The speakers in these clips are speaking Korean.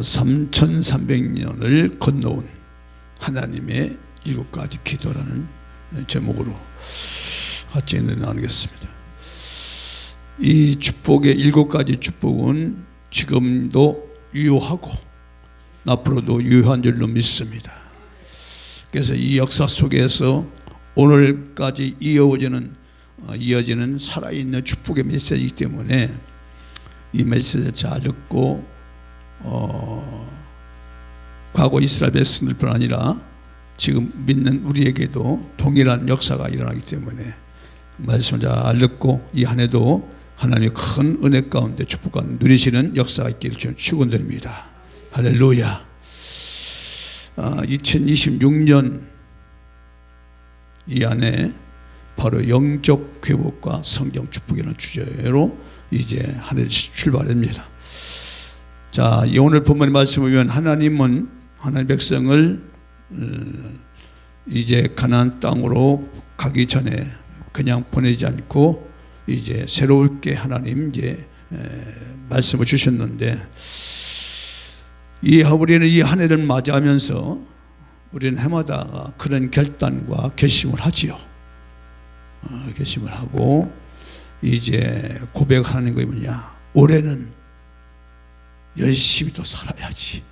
3300년을 건너온 하나님의 7가지 기도라는 제목으로 같이 나누겠습니다. 이 축복의 7가지 축복은 지금도 유효하고 앞으로도 유효한 줄로 믿습니다. 그래서 이 역사 속에서 오늘까지 이어지는 살아있는 축복의 메시지이기 때문에 이 메시지를 잘 듣고 과거 이스라엘 백성들뿐 아니라 지금 믿는 우리에게도 동일한 역사가 일어나기 때문에 말씀을 잘 듣고 이 한 해도 하나님의 큰 은혜 가운데 축복 가운데 누리시는 역사가 있기를 저는 축원드립니다. 할렐루야. 2026년 이 안에 바로 영적 회복과 성경 축복이라는 주제로 이제 한 해 출발합니다. 자, 오늘 본문의 말씀을 보면 하나님은 하나님의 백성을 이제 가나안 땅으로 가기 전에 그냥 보내지 않고 이제 새롭게 하나님 이제 말씀을 주셨는데 우리는 이 한 해를 맞이하면서 우리는 해마다 그런 결단과 결심을 하지요. 결심을 하고 이제 고백하는 게 뭐냐? 올해는 열심히 더 살아야지.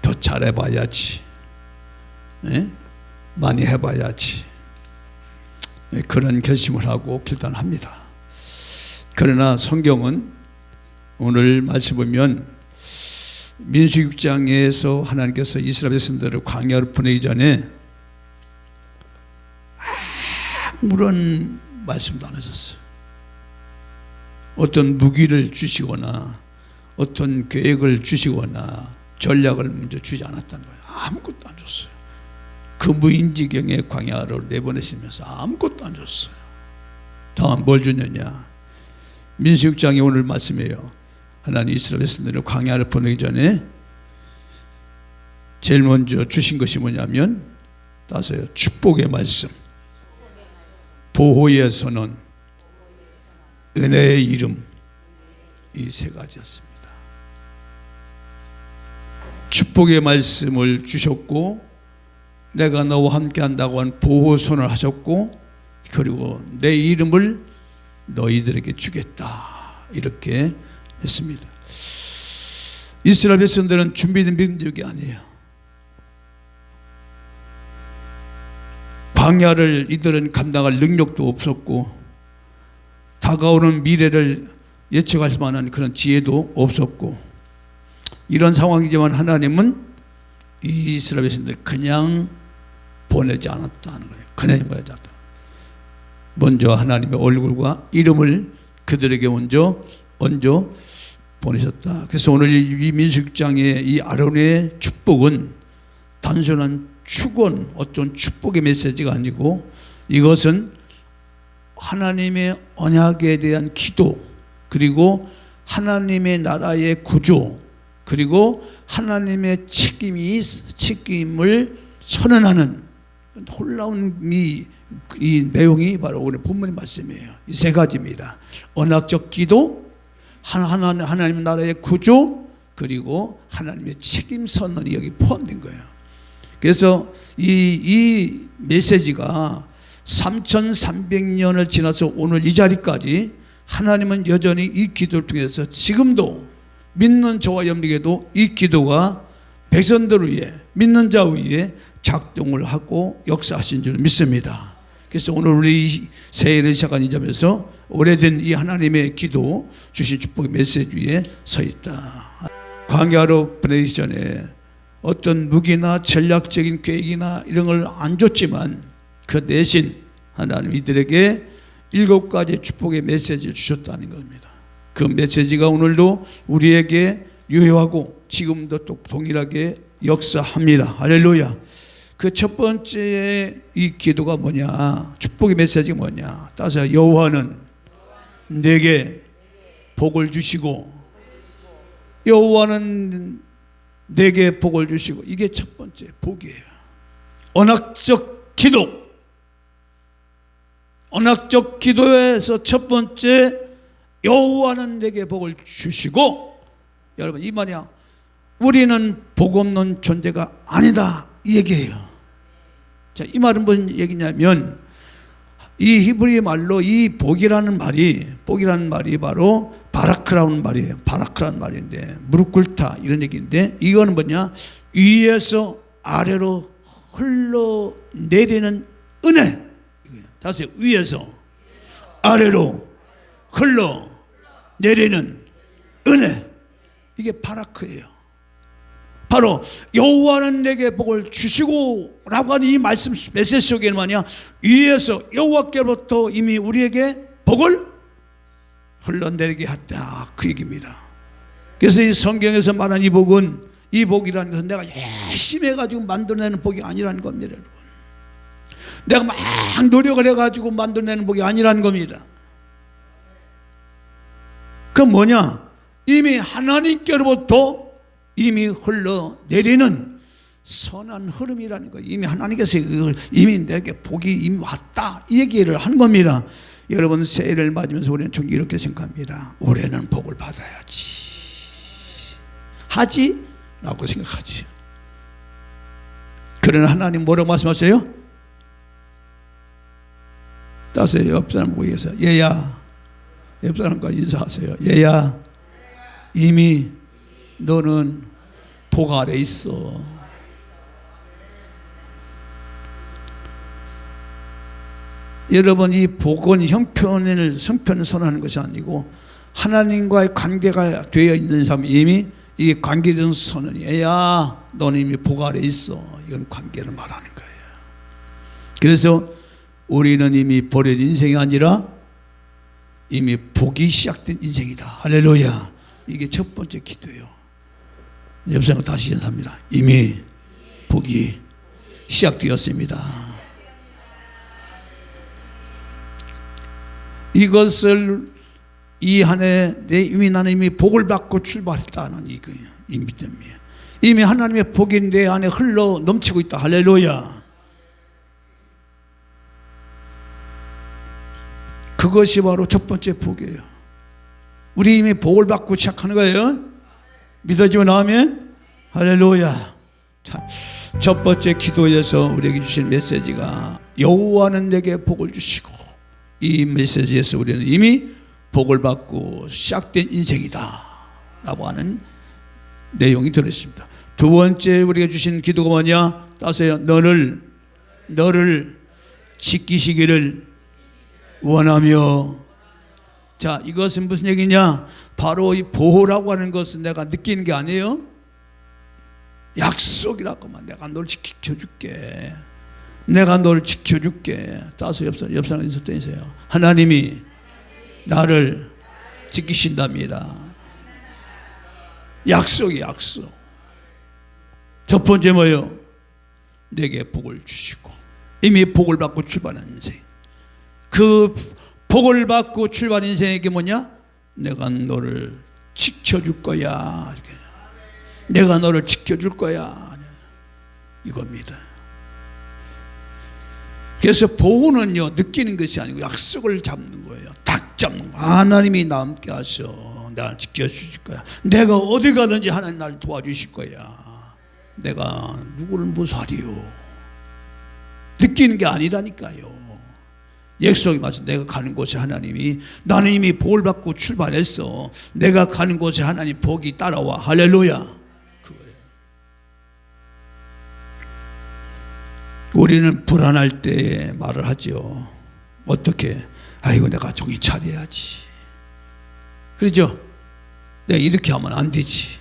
더 잘해봐야지. 많이 해봐야지. 그런 결심을 하고 결단합니다. 그러나 성경은 오늘 말씀 보면 민수기 6장에서 하나님께서 이스라엘 백성들을 광야로 보내기 전에 아무런 말씀도 안 하셨어요. 어떤 무기를 주시거나 어떤 계획을 주시거나 전략을 먼저 주지 않았다는 거예요. 아무것도 안 줬어요. 그 무인지경의 광야로 내보내시면서 아무것도 안 줬어요. 다음 뭘 주느냐? 민수기 6장이 오늘 말씀이에요. 하나님 이스라엘 백성들을 광야를 보내기 전에 제일 먼저 주신 것이 뭐냐면 따서요, 축복의 말씀, 보호의 선언, 은혜의 이름, 이 세 가지였습니다. 축복의 말씀을 주셨고 내가 너와 함께 한다고 한 보호 선언을 하셨고 그리고 내 이름을 너희들에게 주겠다 이렇게 했습니다. 이스라엘 백성들은 준비된 민족이 아니에요. 광야를 이들은 감당할 능력도 없었고 다가오는 미래를 예측할 만한 그런 지혜도 없었고 이런 상황이지만 하나님은 이 이스라엘 백성들 그냥 보내지 않았다는 거예요. 그냥 보내지 않았다. 먼저 하나님의 얼굴과 이름을 그들에게 먼저 보내셨다. 그래서 오늘 이 민수기장의 이 아론의 축복은 단순한 축원, 어떤 축복의 메시지가 아니고 이것은 하나님의 언약에 대한 기도, 그리고 하나님의 나라의 구조, 그리고 하나님의 책임을 선언하는 놀라운 이 내용이 바로 오늘 본문의 말씀이에요. 이 세 가지입니다. 언약적 기도, 하나님 나라의 구조, 그리고 하나님의 책임 선언이 여기 포함된 거예요. 그래서 이 메시지가 3300년을 지나서 오늘 이 자리까지 하나님은 여전히 이 기도를 통해서 지금도 믿는 저와 여러분에게도 이 기도가 백성들을 위해 믿는 자 위에 작동을 하고 역사하신 줄 믿습니다. 그래서 오늘 우리 새해를 시작한 이 점에서 오래된 이 하나님의 기도 주신 축복의 메시지 위에 서 있다. 광야로 보내기 전에 어떤 무기나 전략적인 계획이나 이런 걸 안 줬지만 그 대신 하나님 이들에게 7가지 축복의 메시지를 주셨다는 겁니다. 그 메시지가 오늘도 우리에게 유효하고 지금도 또 동일하게 역사합니다. 할렐루야. 그 첫 번째 이 기도가 뭐냐? 축복의 메시지가 뭐냐? 따라서 여호와는 내게 복을 주시고 여호와는 내게 복을 주시고, 이게 첫 번째 복이에요. 언약적 기도, 언약적 기도에서 첫 번째 여호와는 내게 복을 주시고 여러분 이 말이야. 우리는 복 없는 존재가 아니다 이 얘기예요. 자, 이 말은 무슨 얘기냐면 이 히브리 말로 이 복이라는 말이 바로 바라크라는 말이에요. 바라크라는 말인데 무릎 꿇다 이런 얘기인데 이거는 뭐냐? 위에서 아래로 흘러내리는 은혜. 다시 위에서 아래로 흘러내리는 은혜. 이게 바라크예요. 바로 여호와는 내게 복을 주시고 라고 하는 이 말씀 메시지 속에는 뭐냐? 위에서 여호와께로부터 이미 우리에게 복을 흘러내리게 했다 그 얘기입니다. 그래서 이 성경에서 말한 이 복이라는 것은 내가 열심히 해가지고 만들어내는 복이 아니라는 겁니다. 여러분. 내가 막 노력을 해가지고 만들어내는 복이 아니라는 겁니다. 그럼 뭐냐? 이미 하나님께로부터 이미 흘러내리는 선한 흐름이라는 거예요. 이미 하나님께서 이미 내게 복이 이미 왔다 이 얘기를 하는 겁니다. 여러분 새해를 맞으면서 우리는 좀 이렇게 생각합니다. 올해는 복을 받아야지 하지? 라고 생각하지. 그러나 하나님 뭐라고 말씀하세요? 따세요. 옆 사람 보고 계세요. 얘야, 옆 사람과 인사하세요. 얘야, 이미 너는 복 아래 있어. 여러분 이 복은 형편을 성편을 선언하는 것이 아니고 하나님과의 관계가 되어 있는 사람이 이미 이 관계적 선언이 야 너는 이미 복 아래 있어. 이건 관계를 말하는 거예요. 그래서 우리는 이미 버려진 인생이 아니라 이미 복이 시작된 인생이다. 할렐루야. 이게 첫 번째 기도예요. 옆 사람 다시 인사합니다. 이미 복이 시작되었습니다. 이것을 이 한 해 이미 나는 이미 복을 받고 출발했다는 이 믿음이에요. 이미 하나님의 복이 내 안에 흘러 넘치고 있다. 할렐루야. 그것이 바로 첫 번째 복이에요. 우리 이미 복을 받고 시작하는 거예요. 믿어지면 아멘. 할렐루야. 첫 번째 기도에서 우리에게 주신 메시지가 여호와는 내게 복을 주시고, 이 메시지에서 우리는 이미 복을 받고 시작된 인생이다 라고 하는 내용이 들어있습니다. 두 번째 우리가 주신 기도가 뭐냐? 따세요. 너를 지키시기를 원하며. 자, 이것은 무슨 얘기냐? 바로 이 보호라고 하는 것은 내가 느끼는 게 아니에요. 약속이라고만. 내가 너를 지켜줄게. 내가 너를 지켜줄게. 따서 옆 사람 인사 떼세요. 하나님이 나를 지키신답니다. 약속이 약속. 첫 번째 뭐예요? 내게 복을 주시고, 이미 복을 받고 출발한 인생. 그 복을 받고 출발한 인생에게 뭐냐? 내가 너를 지켜줄 거야. 내가 너를 지켜줄 거야. 이겁니다. 그래서 보호는요, 느끼는 것이 아니고 약속을 잡는 거예요. 딱 잡는 거예요. 하나님이 나 함께 하셔. 나를 지켜주실 거야. 내가 어디 가든지 하나님 나를 도와주실 거야. 내가 누구를 무사리요. 느끼는 게 아니라니까요. 약속이 맞아. 내가 가는 곳에 하나님이, 나는 이미 복을 받고 출발했어. 내가 가는 곳에 하나님 복이 따라와. 할렐루야. 우리는 불안할 때 말을 하죠. 어떻게? 아이고, 내가 정신 차려야지. 그렇죠? 내가 이렇게 하면 안 되지.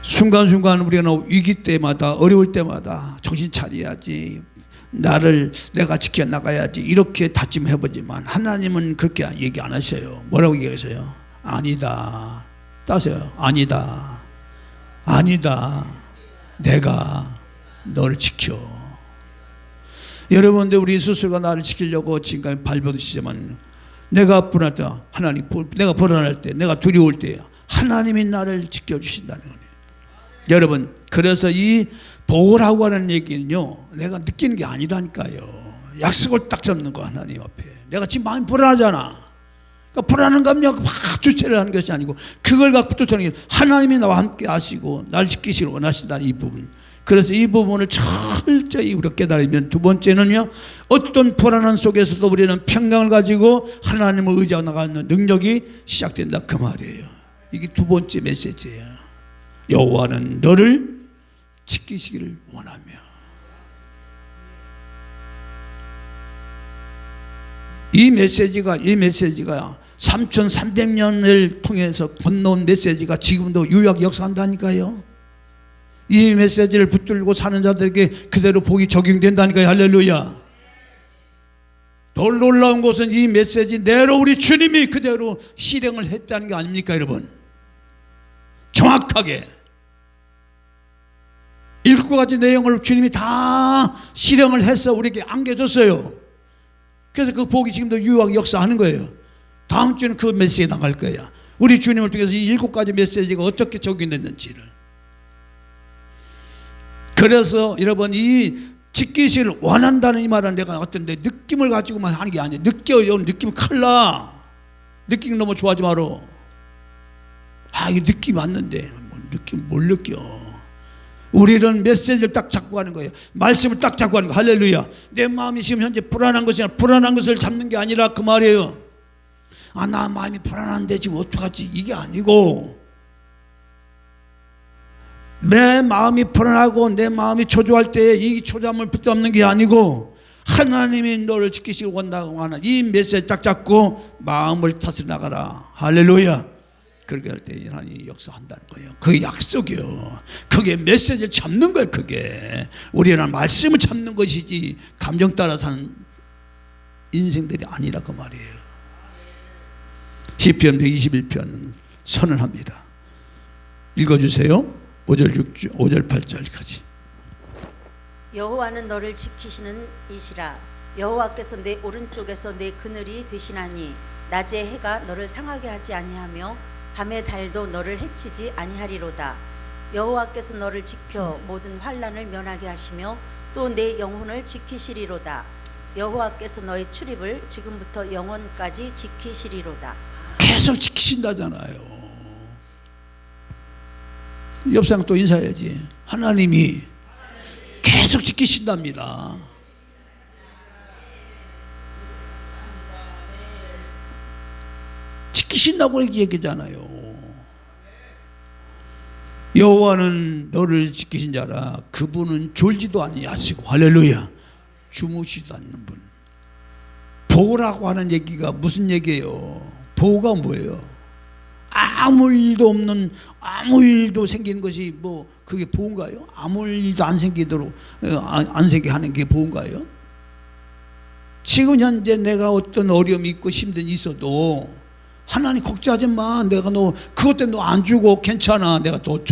순간순간 우리가 위기 때마다, 어려울 때마다 정신 차려야지. 내가 지켜나가야지. 이렇게 다짐해보지만 하나님은 그렇게 얘기 안 하셔요. 뭐라고 얘기하세요? 아니다. 따세요. 아니다. 내가 너를 지켜. 여러분들, 우리 스스로가 나를 지키려고 지금까지 발버둥치지만, 내가 불안할 때 하나님, 내가 불안할 때, 내가 두려울 때 하나님이 나를 지켜주신다는 거예요. 여러분, 그래서 이 보호라고 하는 얘기는요, 내가 느끼는 게 아니라니까요. 약속을 딱 잡는 거. 하나님 앞에 내가 지금 마음이 불안하잖아. 그러니까 불안한 감정 막 주체를 하는 것이 아니고 그걸 갖고 쫓아내는 게 하나님이 나와 함께 하시고 날 지키시길 원하신다는 이 부분. 그래서 이 부분을 철저히 우리가 깨달으면 두 번째는요, 어떤 불안한 속에서도 우리는 평강을 가지고 하나님을 의지하고 나가는 능력이 시작된다 그 말이에요. 이게 두 번째 메시지예요. 여호와는 너를 지키시기를 원하며. 이 메시지가 3300년을 통해서 건너온 메시지가 지금도 유효하게 역사한다니까요. 이 메시지를 붙들고 사는 자들에게 그대로 복이 적용된다니까요. 할렐루야. 더 놀라운 것은 이 메시지 내로 우리 주님이 그대로 실행을 했다는 게 아닙니까 여러분. 정확하게 7가지 내용을 주님이 다 실행을 해서 우리에게 안겨줬어요. 그래서 그 복이 지금도 유효하게 역사하는 거예요. 다음 주에는 그 메시지에 나갈 거야. 우리 주님을 통해서 이 7가지 메시지가 어떻게 적용됐는지를. 그래서 여러분 이 지키시를 원한다는 이 말은 내가 어떤 내 느낌을 가지고만 하는 게 아니에요. 느껴요. 느낌 큰일 나. 느낌 너무 좋아하지 마라. 아 이게 느낌이 왔는데 느낌 뭘 느껴. 우리는 메시지를 딱 잡고 가는 거예요. 말씀을 딱 잡고 가는 거예요. 할렐루야. 내 마음이 지금 현재 불안한 것이 아니라 불안한 것을 잡는 게 아니라 그 말이에요. 아 나 마음이 불안한데 지금 어떡하지 이게 아니고 내 마음이 불안하고 내 마음이 초조할 때 이 초조함을 붙잡는 게 아니고 하나님이 너를 지키시고 원다고 하는 이 메시지 딱 잡고 마음을 다스려 나가라. 할렐루야. 그렇게 할 때 하나님이 역사한다는 거예요. 그게 약속이요. 그게 메시지를 잡는 거예요. 그게 우리는 말씀을 잡는 것이지 감정 따라 사는 인생들이 아니라 그 말이에요. 시편 121편 선언합니다. 읽어주세요. 5절 8절까지. 여호와는 너를 지키시는 이시라. 여호와께서 내 오른쪽에서 내 그늘이 되시나니 낮에 해가 너를 상하게 하지 아니하며 밤의 달도 너를 해치지 아니하리로다. 여호와께서 너를 지켜 모든 환난을 면하게 하시며 또 내 영혼을 지키시리로다. 여호와께서 너의 출입을 지금부터 영원까지 지키시리로다. 계속 지키신다잖아요. 옆 사람 또 인사해야지. 하나님이 계속 지키신답니다. 지키신다고 얘기하잖아요. 여호와는 너를 지키신 자라. 그분은 졸지도 아니하시고 할렐루야. 주무시지도 않는 분. 보호라고 하는 얘기가 무슨 얘기예요? 보호가 뭐예요? 아무 일도 없는, 아무 일도 생기는 것이 뭐 그게 보호인가요? 아무 일도 안 생기도록 안 생기게 하는 게 보호인가요? 지금 현재 내가 어떤 어려움이 있고 힘든 있어도 하나님 걱정하지 마. 내가 너 그것 때문에 너 안 주고 괜찮아. 내가 또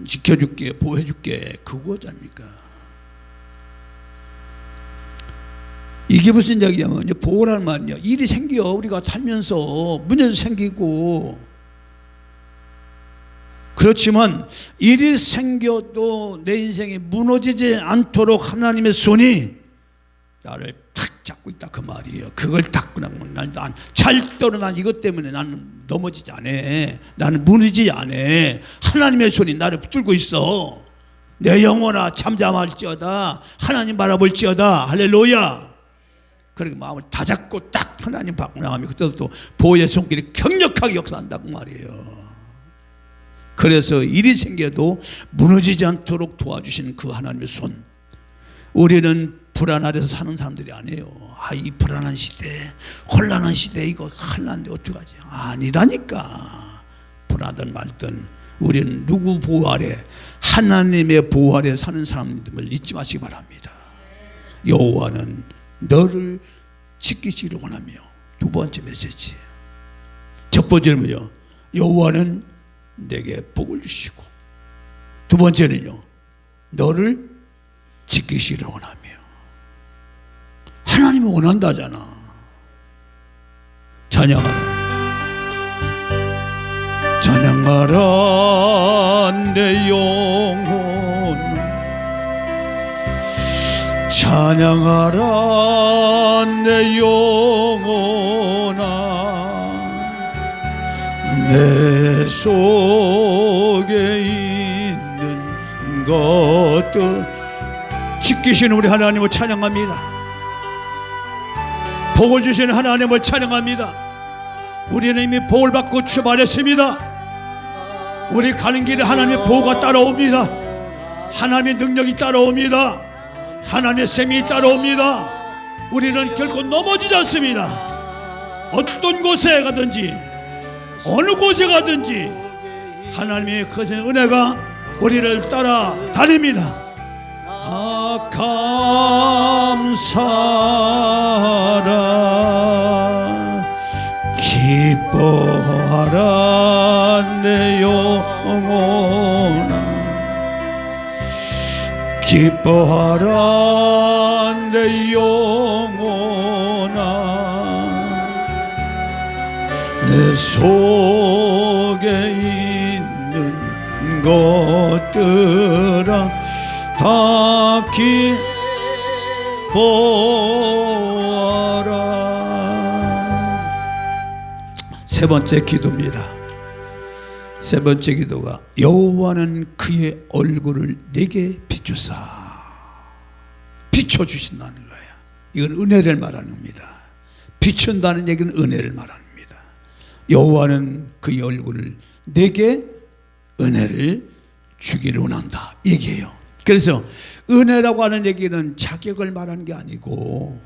지켜줄게, 보호해줄게. 그거잖습니까? 이게 무슨 이야기냐면 보호라는 말은요, 일이 생겨. 우리가 살면서 문제도 생기고 그렇지만 일이 생겨도 내 인생이 무너지지 않도록 하나님의 손이 나를 탁 잡고 있다 그 말이에요. 그걸 탁 나면 난 절대로 난 이것 때문에 나는 넘어지지 않아. 나는 무너지지 않아. 하나님의 손이 나를 붙들고 있어. 내 영혼아 잠잠할지어다. 하나님 바라볼지어다. 할렐루야. 그렇게 마음을 다 잡고 딱 하나님 받고 나가면 그때부터 보호의 손길이 강력하게 역사한다고 말이에요. 그래서 일이 생겨도 무너지지 않도록 도와주시는 그 하나님의 손. 우리는 불안 아래서 사는 사람들이 아니에요. 아, 이 불안한 시대, 혼란한 시대 이거 큰일 났는데 어떡하지? 아니라니까. 불안하든 말든 우리는 누구 보호 아래? 하나님의 보호 아래 사는 사람들을 잊지 마시기 바랍니다. 여호와는 너를 지키시기를 원하며. 두 번째 메시지. 첫 번째는요, 여호와는 내게 복을 주시고, 두 번째는요, 너를 지키시기를 원하며. 하나님이 원한다잖아. 찬양하라. 찬양하라 내 영혼. 찬양하라 내 영혼아. 내 속에 있는 것들 지키시는 우리 하나님을 찬양합니다. 복을 주시는 하나님을 찬양합니다. 우리는 이미 복을 받고 출발했습니다. 우리 가는 길에 하나님의 보호가 따라옵니다. 하나님의 능력이 따라옵니다. 하나님의 셈이 따라옵니다. 우리는 결코 넘어지지 않습니다. 어떤 곳에 가든지 어느 곳에 가든지 하나님의 거센 은혜가 우리를 따라다닙니다. 감사하라 기뻐하라 내 영혼아 기뻐하라 내 영혼아 내 속에 있는 것들아 다 기뻐하라. 세 번째 기도입니다. 세 번째 기도가 여호와는 그의 얼굴을 내게 비추사 비춰주신다는 거예요. 이건 은혜를 말하는 겁니다. 비춘다는 얘기는 은혜를 말합니다. 여호와는 그의 얼굴을 내게 은혜를 주기를 원한다 얘기해요. 그래서 은혜라고 하는 얘기는 자격을 말하는 게 아니고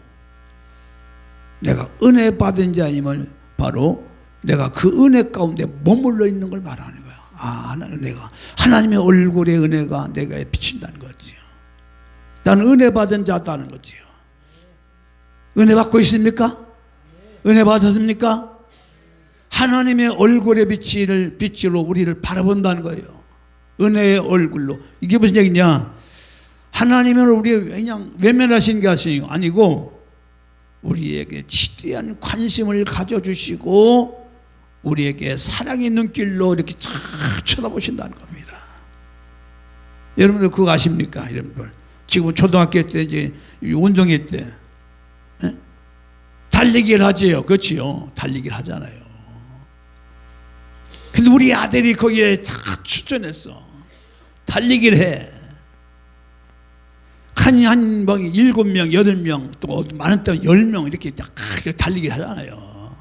내가 은혜 받은 자임을 바로 내가 그 은혜 가운데 머물러 있는 걸 말하는 거야. 은혜가 하나님의 얼굴의 은혜가 내가 비친다는 거지요. 나는 은혜 받은 자다는 거지요. 은혜 받고 있습니까? 은혜 받았습니까? 하나님의 얼굴의 빛으로 우리를 바라본다는 거예요. 은혜의 얼굴로. 이게 무슨 얘기냐? 하나님은 우리 그냥 외면하시는 게 아니고 우리에게 지대한 관심을 가져주시고 우리에게 사랑의 눈길로 이렇게 쫙 쳐다보신다는 겁니다. 여러분들 그거 아십니까? 여러분들 지금 초등학교 때 이제 운동회 때 달리기를 하지요. 그렇지요. 달리기를 하잖아요. 근데 우리 아들이 거기에 딱 출전했어. 달리기를 해. 한 방에 7명, 8명, 또 많은 때는 10명 이렇게 딱 달리기를 하잖아요.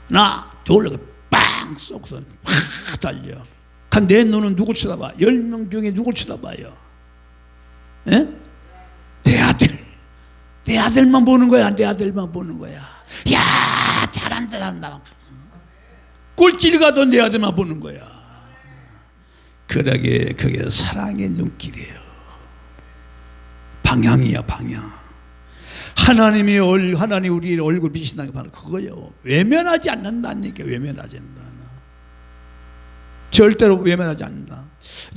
하나, 둘, 빵 쏘고서 팍 달려. 내 눈은 누구 쳐다봐? 10명 중에 누구 쳐다봐요? 에? 내 아들. 내 아들만 보는 거야. 내 아들만 보는 거야. 야, 잘한다. 꼴찌를 가도 내 아들만 보는 거야. 그게 사랑의 눈길이에요. 방향이야, 방향. 하나님 우리의 얼굴 비신다는 게 바로 그거예요. 외면하지 않는다는 얘기예요. 외면하지 않는다. 절대로 외면하지 않는다.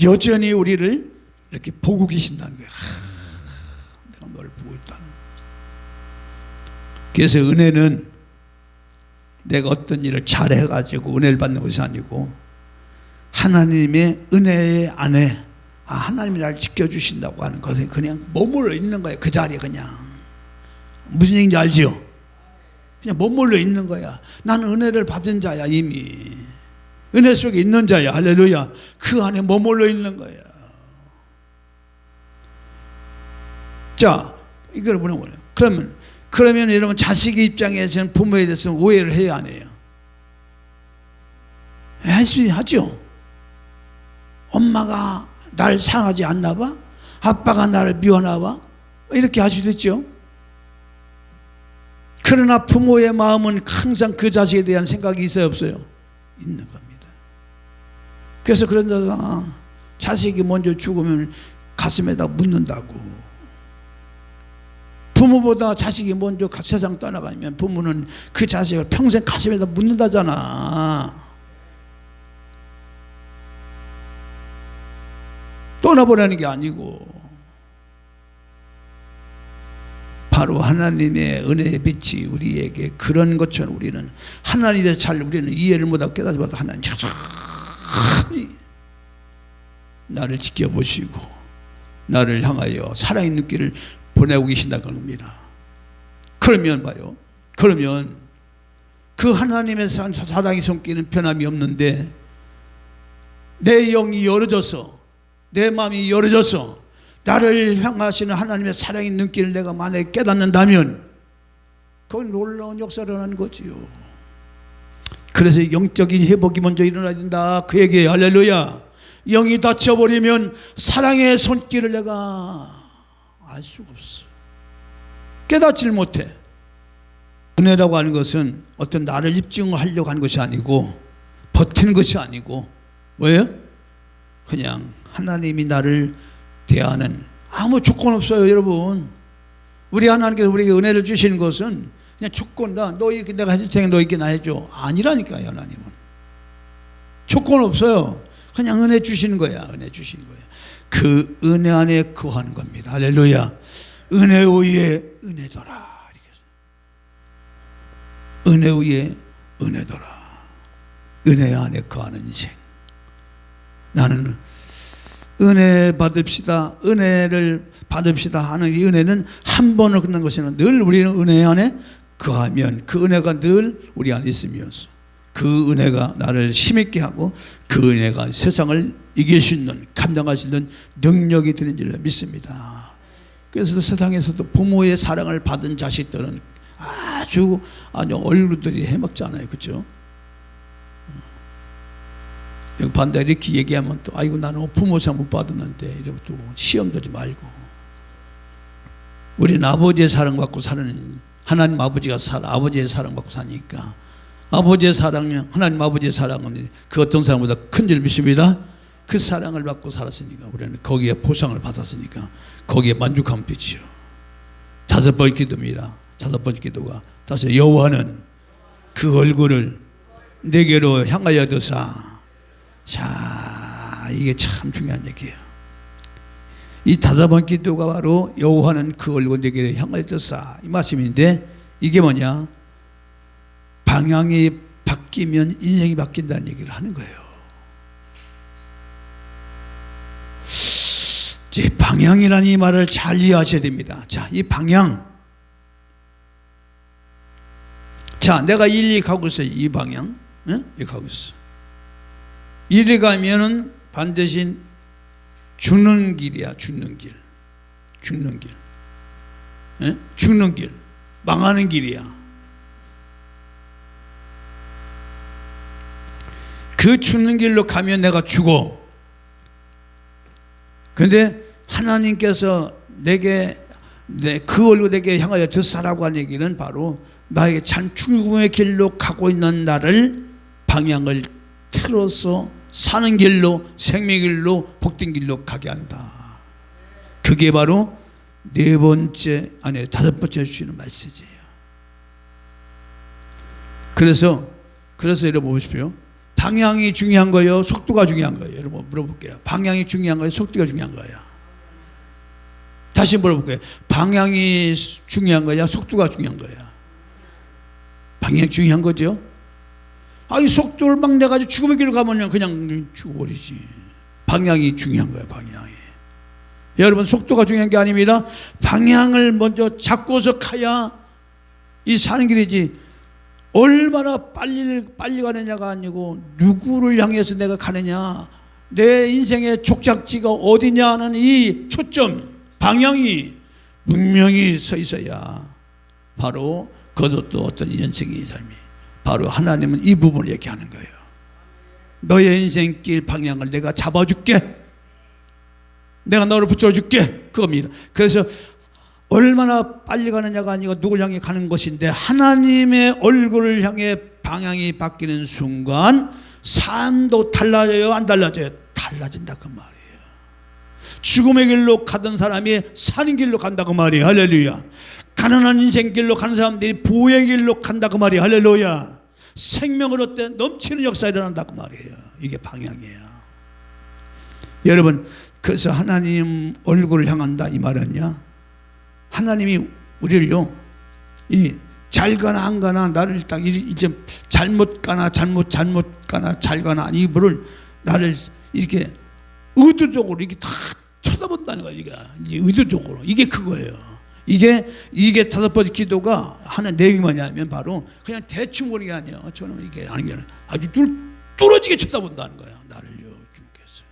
여전히 우리를 이렇게 보고 계신다는 거예요. 내가 너를 보고 있다는. 그래서 은혜는 내가 어떤 일을 잘해가지고 은혜를 받는 것이 아니고 하나님의 은혜 안에 하나님이 나를 지켜주신다고 하는 것에 그냥 머물러 있는 거예요. 그 자리에 그냥. 무슨 얘기인지 알지요? 그냥 머물러 있는 거야. 나는 은혜를 받은 자야 이미. 은혜 속에 있는 자야. 할렐루야. 그 안에 머물러 있는 거야. 자, 이걸 보는 거예요. 그러면 여러분 자식의 입장에서는 부모에 대해서 오해를 해야 안 해요? 할 수 하죠. 엄마가 날 사랑하지 않나 봐? 아빠가 나를 미워하나 봐? 이렇게 할 수도 있죠. 그러나 부모의 마음은 항상 그 자식에 대한 생각이 있어요, 없어요? 있는 겁니다. 그래서 그런다다가 자식이 먼저 죽으면 가슴에다 묻는다고. 부모보다 자식이 먼저 세상 떠나가면 부모는 그 자식을 평생 가슴에다 묻는다잖아. 떠나보라는 게 아니고 바로 하나님의 은혜의 빛이 우리에게 그런 것처럼 우리는 하나님에 대해서 잘 우리는 이해를 못하고 깨닫지 못하고 하나님 천천히 나를 지켜보시고 나를 향하여 사랑의 눈길을 보내고 계신다는 겁니다. 그러면 봐요. 그러면 그 하나님의 사랑의 손길은 변함이 없는데 내 영이 열어져서 내 마음이 열어져서 나를 향하시는 하나님의 사랑의 눈길을 내가 만약에 깨닫는다면 그건 놀라운 역사를 하는 거지요. 그래서 영적인 회복이 먼저 일어나야 된다 그 얘기예요. 할렐루야. 영이 닫혀버리면 사랑의 손길을 내가 알 수가 없어. 깨닫지를 못해. 은혜라고 하는 것은 어떤 나를 입증하려고 하는 것이 아니고 버티는 것이 아니고 뭐예요? 그냥 하나님이 나를 대하는 아무 조건 없어요. 여러분, 우리 하나님께서 우리에게 은혜를 주시는 것은 그냥 조건다. 너 이렇게 내가 해줄 테니까 너 이렇게 나 해줘. 아니라니까요. 하나님은 조건 없어요. 그냥 은혜 주시는 거야. 은혜 주시는 거야. 그 은혜 안에 거하는 겁니다. 할렐루야. 은혜 위에 은혜더라. 은혜 위에 은혜더라. 은혜 안에 거하는 인생. 나는 은혜 받읍시다, 은혜를 받읍시다 하는 이 은혜는 한 번으로 끝난 것이 아니라 늘 우리는 은혜 안에 거하면 그 은혜가 늘 우리 안에 있으면서 그 은혜가 나를 힘있게 하고 그 은혜가 세상을 이길 수 있는, 감당할 수 있는 능력이 되는 줄 믿습니다. 그래서 세상에서도 부모의 사랑을 받은 자식들은 아주 얼굴들이 해먹잖아요. 그렇죠? 반대 이렇게 얘기하면 또 아이고 나는 부모 사랑 못 받았는데 이러면 또 시험 들지 말고. 우리는 아버지의 사랑받고 사는, 하나님 아버지가 아버지의 사랑받고 사니까 아버지의 사랑은, 하나님 아버지의 사랑은 그 어떤 사랑보다 큰 줄 믿습니다. 그 사랑을 받고 살았으니까 우리는 거기에 보상을 받았으니까 거기에 만족하면 되지요. 5번 기도입니다. 5번 기도가 다시 여호와는 그 얼굴을 내게로 향하여 드사. 자, 이게 참 중요한 얘기예요. 이 5번 기도가 바로 여호와는 그 얼굴 내게로 향하여 드사 이 말씀인데, 이게 뭐냐? 방향이 바뀌면 인생이 바뀐다는 얘기를 하는 거예요. 이제 방향이라는 이 말을 잘 이해하셔야 됩니다. 자, 이 방향. 자, 내가 이리 가고 있어요. 이 방향. 응? 이리 가고 있어. 이리 가면은 반드시 죽는 길이야. 죽는 길. 죽는 길. 예? 죽는 길. 망하는 길이야. 그 죽는 길로 가면 내가 죽어. 그런데 하나님께서 내게 그 얼굴 내게 향하여 드사라고 한 얘기는 바로 나에게 참 죽음의 길로 가고 있는 나를 방향을 틀어서 사는 길로, 생명의 길로, 복된 길로 가게 한다. 그게 바로 5번째 주시는 메시지예요. 그래서 여러분 보십시오. 방향이 중요한 거예요? 속도가 중요한 거예요? 여러분 물어볼게요. 방향이 중요한 거예요? 속도가 중요한 거예요? 다시 물어볼게요. 방향이 중요한 거야? 속도가 중요한 거야? 방향이 중요한 거죠? 이 속도를 막 내가지고 죽음의 길로 가면 그냥 죽어버리지. 방향이 중요한 거예요. 방향이. 여러분, 속도가 중요한 게 아닙니다. 방향을 먼저 잡고서 가야 이 사는 길이지. 얼마나 빨리 가느냐가 아니고 누구를 향해서 내가 가느냐, 내 인생의 족착지가 어디냐 하는 이 초점, 방향이 분명히 서 있어야 바로 그것도 어떤 인생의 삶이, 바로 하나님은 이 부분을 얘기하는 거예요. 너의 인생길 방향을 내가 잡아줄게. 내가 너를 붙들어줄게. 그겁니다. 그래서 얼마나 빨리 가느냐가 아니고 누굴 향해 가는 것인데, 하나님의 얼굴을 향해 방향이 바뀌는 순간 삶도 달라져요? 안 달라져요? 달라진다 그 말이에요. 죽음의 길로 가던 사람이 사는 길로 간다 그 말이에요. 할렐루야. 가난한 인생 길로 가는 사람들이 부의 길로 간다 그 말이에요. 할렐루야. 생명을 얻되 넘치는 역사가 일어난다 그 말이에요. 이게 방향이에요. 여러분, 그래서 하나님 얼굴을 향한다 이 말은요, 하나님이 우리를요, 이 잘 가나 안 가나, 나를 딱 이제 잘못 가나 잘 가나 이거를 나를 이렇게 의도적으로 이렇게 다 쳐다본다는 거야. 이게 의도적으로. 이게 그거예요. 이게 다섯 번째 기도가 하는 내용이 뭐냐면 바로 그냥 대충 보는 게 아니에요. 저는 이게 아닌 게 아니라 아주 뚫어지게 쳐다본다는 거예요. 나를요, 주목해서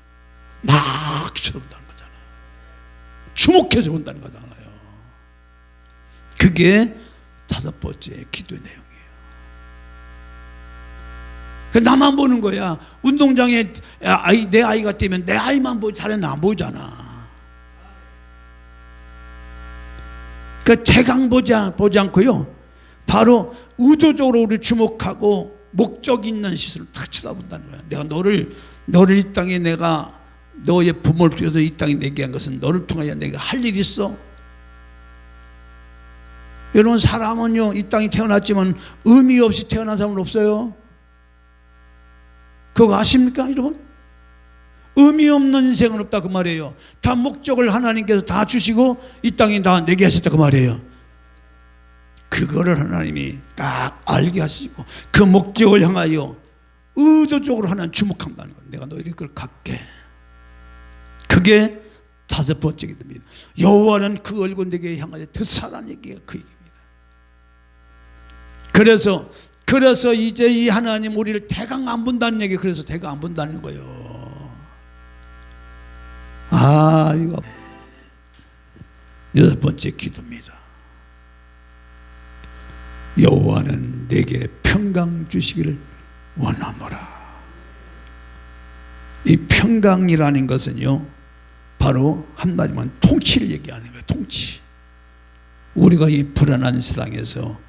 막 쳐다본다는 거잖아요. 주목해서 본다는 거잖아요. 그게 다섯 번째 기도의 내용이에요. 나만 보는 거야. 운동장에 내 아이가 뛰면 내 아이만 보지 다른 안 보잖아. 그 대강 보지 않고요, 바로 의도적으로 우리 주목하고 목적 있는 시선을 다 쳐다본다는 거야. 내가 너를 이 땅에 내가 너의 부모를 통해서 이 땅에 내게 한 것은 너를 통하여 내가 할 일이 있어. 여러분, 사람은요 이 땅에 태어났지만 의미 없이 태어난 사람은 없어요. 그거 아십니까 여러분? 의미 없는 인생은 없다 그 말이에요. 다 목적을 하나님께서 다 주시고 이 땅에 다 내게 하셨다 그 말이에요. 그거를 하나님이 딱 알게 하시고 그 목적을 향하여 의도적으로 하나님 주목한다는 거예요. 내가 너희를 그걸 갖게. 그게 다섯 번째 기도입니다. 여호와는 그 얼굴 내게 향하여 듣사라는 얘기가 그 얘기입니다. 그래서 이제 이 하나님 우리를 대강 안 본다는 얘기. 그래서 대강 안 본다는 거예요. 이거 여섯 번째 기도입니다. 여호와는 내게 평강 주시기를 원하노라. 이 평강이라는 것은요 바로 한마디만 통치를 얘기하는 거예요. 통치. 우리가 이 불안한 세상에서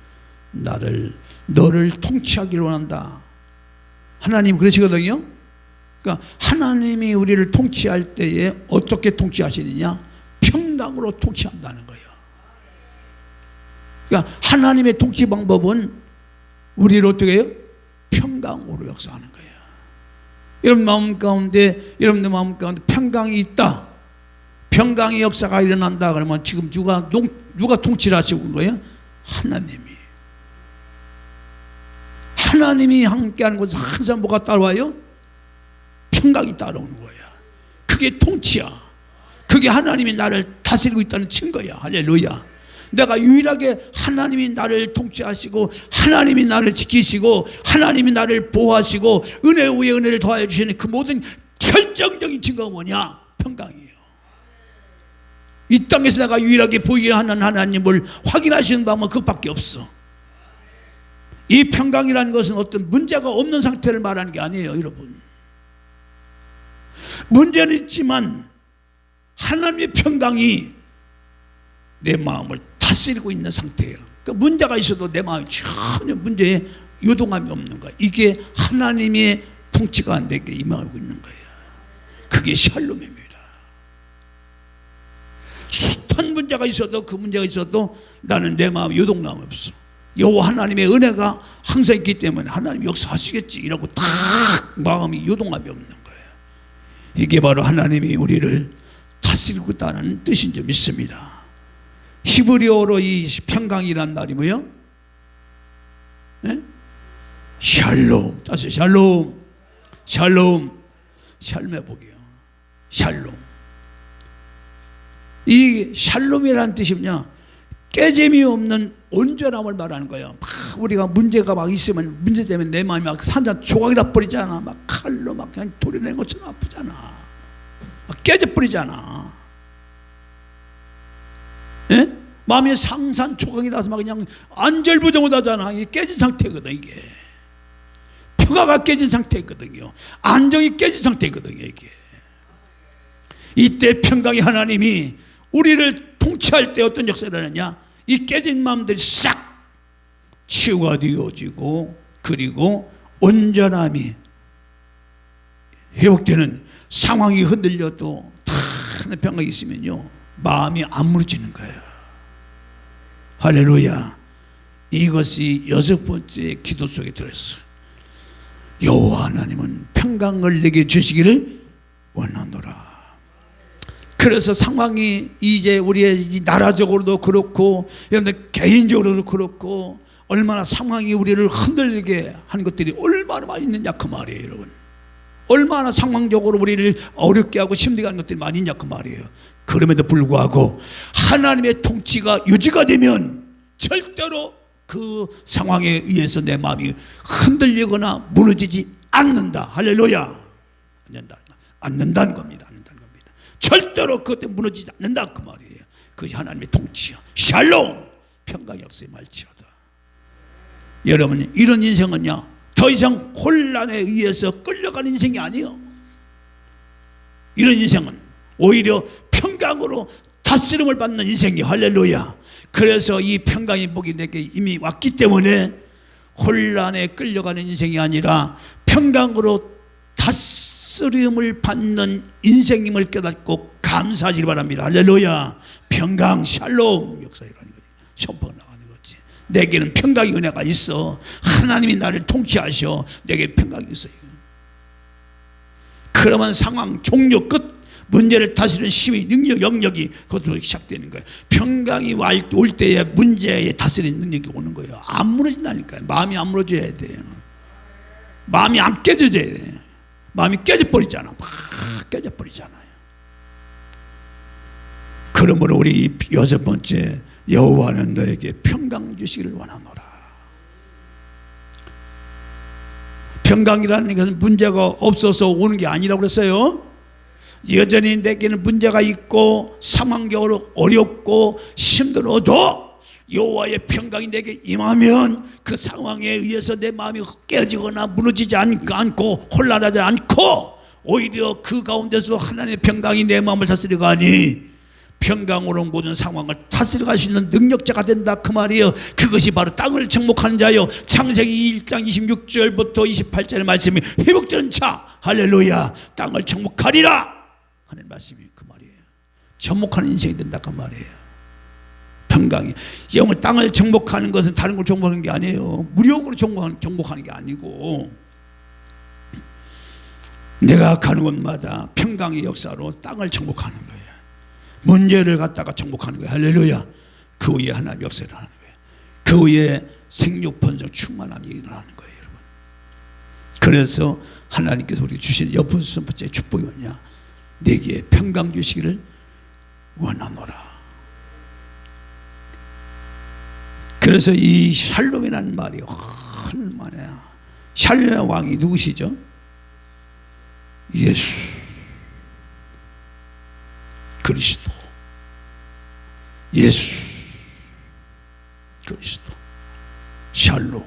너를 통치하기를 원한다. 하나님 그러시거든요. 그러니까 하나님이 우리를 통치할 때에 어떻게 통치하시느냐? 평강으로 통치한다는 거예요. 그러니까 하나님의 통치 방법은 우리를 어떻게 해요? 평강으로 역사하는 거예요. 여러분의 마음 가운데 평강이 있다, 평강의 역사가 일어난다 그러면 지금 누가 통치를 하시고 있는 거예요? 하나님이 함께하는 곳에 항상 뭐가 따라와요? 평강이 따라오는 거야. 그게 통치야. 그게 하나님이 나를 다스리고 있다는 증거야. 할렐루야. 내가 유일하게 하나님이 나를 통치하시고 하나님이 나를 지키시고 하나님이 나를 보호하시고 은혜 위에 은혜를 더하여 주시는 그 모든 결정적인 증거가 뭐냐? 평강이에요. 이 땅에서 내가 유일하게 보이게 하는 하나님을 확인하시는 방법은 그것밖에 없어. 이 평강이라는 것은 어떤 문제가 없는 상태를 말하는 게 아니에요, 여러분. 문제는 있지만 하나님의 평강이 내 마음을 다스리고 있는 상태예요. 그러니까 문제가 있어도 내 마음이 전혀 문제에 요동함이 없는 거야. 이게 하나님의 통치가 내게 임하고 있는 거예요. 그게 샬롬입니다. 숱한 문제가 있어도 그 문제가 있어도 나는 내 마음에 요동함이 없어. 여호와 하나님의 은혜가 항상 있기 때문에 하나님 역사하시겠지 이러고 딱 마음이 요동함이 없는 거예요. 이게 바로 하나님이 우리를 다스리고 있다는 뜻인 줄 믿습니다. 히브리어로 이 평강이란 말이 뭐예요? 네? 샬롬. 다시 샬롬. 샬롬의 복이요. 샬롬. 이 샬롬이라는 뜻이 뭐냐? 깨짐이 없는 온전함을 말하는 거예요. 우리가 문제가 막 있으면 문제 때문에 내 마음이 막 산자 조각이나 버리잖아. 막 칼로 막 그냥 도려낸 것처럼 아프잖아. 막 깨져버리잖아. 예? 마음이 상산초각이 나서 막 그냥 안절부정하잖아. 이게 깨진 상태거든. 이게 평화가 깨진 상태거든요. 안정이 깨진 상태거든요. 이게 이때 평강의 하나님이 우리를 통치할 때 어떤 역사를 하느냐? 이 깨진 마음들이 싹 치유가 되어지고 그리고 온전함이 회복되는 상황이 흔들려도 다 평강이 있으면요 마음이 안 무너지는 거예요. 할렐루야. 이것이 여섯 번째 기도 속에 들어있어요. 여호와 하나님은 평강을 내게 주시기를 원하노라. 그래서 상황이 이제 우리의 나라적으로도 그렇고 여러분들 개인적으로도 그렇고 얼마나 상황이 우리를 흔들리게 하는 것들이 얼마나 많이 있느냐 그 말이에요. 여러분 얼마나 상황적으로 우리를 어렵게 하고 힘들게 하는 것들이 많이 있냐 그 말이에요. 그럼에도 불구하고 하나님의 통치가 유지가 되면 절대로 그 상황에 의해서 내 마음이 흔들리거나 무너지지 않는다. 할렐루야. 않는다는 겁니다. 절대로 그것 때문에 무너지지 않는다 그 말이에요. 그것이 하나님의 통치요. 샬롬, 평강의 역사의 말치로다. 여러분, 이런 인생은요 더 이상 혼란에 의해서 끌려가는 인생이 아니에요. 이런 인생은 오히려 평강으로 다스림을 받는 인생이 할렐루야. 그래서 이 평강의 복이 내게 이미 왔기 때문에 혼란에 끌려가는 인생이 아니라 평강으로 다스림을 받는 인생임을 깨닫고 감사하시기 바랍니다. 할렐루야. 평강 샬롬 역사라는 거지. 선포가 나가는 거지. 내게는 평강의 은혜가 있어. 하나님이 나를 통치하셔. 내게 평강이 있어요. 그러면 상황 종료 끝, 문제를 다스리는 힘이 능력 영역이 그것으로 시작되는 거예요. 평강이 올 때에 문제에 다스리는 능력이 오는 거예요. 안 무너진다니까요. 마음이 안 무너져야 돼요. 마음이 안 깨져져야 돼요. 마음이 깨져버리잖아. 막 깨져버리잖아요. 그러므로 우리 여섯 번째, 여호와는 너에게 평강 주시기를 원하노라. 평강이라는 것은 문제가 없어서 오는 게 아니라고 그랬어요. 여전히 내게는 문제가 있고 상황적으로 어렵고 힘들어도 여호와의 평강이 내게 임하면 그 상황에 의해서 내 마음이 깨지거나 무너지지 않고 혼란하지 않고 오히려 그 가운데서 하나님의 평강이 내 마음을 다스려가니 평강으로 모든 상황을 다스려갈 수 있는 능력자가 된다 그 말이에요. 그것이 바로 땅을 정복하는 자요. 창세기 1장 26절부터 28절의 말씀이 회복되는 자. 할렐루야. 땅을 정복하리라 하는 말씀이 그 말이에요. 정복하는 인생이 된다 그 말이에요. 평강이 영을 땅을 정복하는 것은 다른 걸 정복하는 게 아니에요. 무력으로 정복하는 게 아니고 내가 가는 곳마다 평강의 역사로 땅을 정복하는 거예요. 문제를 갖다가 정복하는 거예요. 할렐루야. 그 위에 하나님 역사를 하는 거예요. 그 위에 생육번성 충만함이 일어나는 거예요, 여러분. 그래서 하나님께서 우리에게 주신 여섯 번째 축복이 뭐냐? 내게 평강 주시기를 원하노라. 그래서 이 샬롬이라는 말이 얼마나, 샬롬의 왕이 누구시죠? 예수 그리스도. 예수 그리스도 샬롬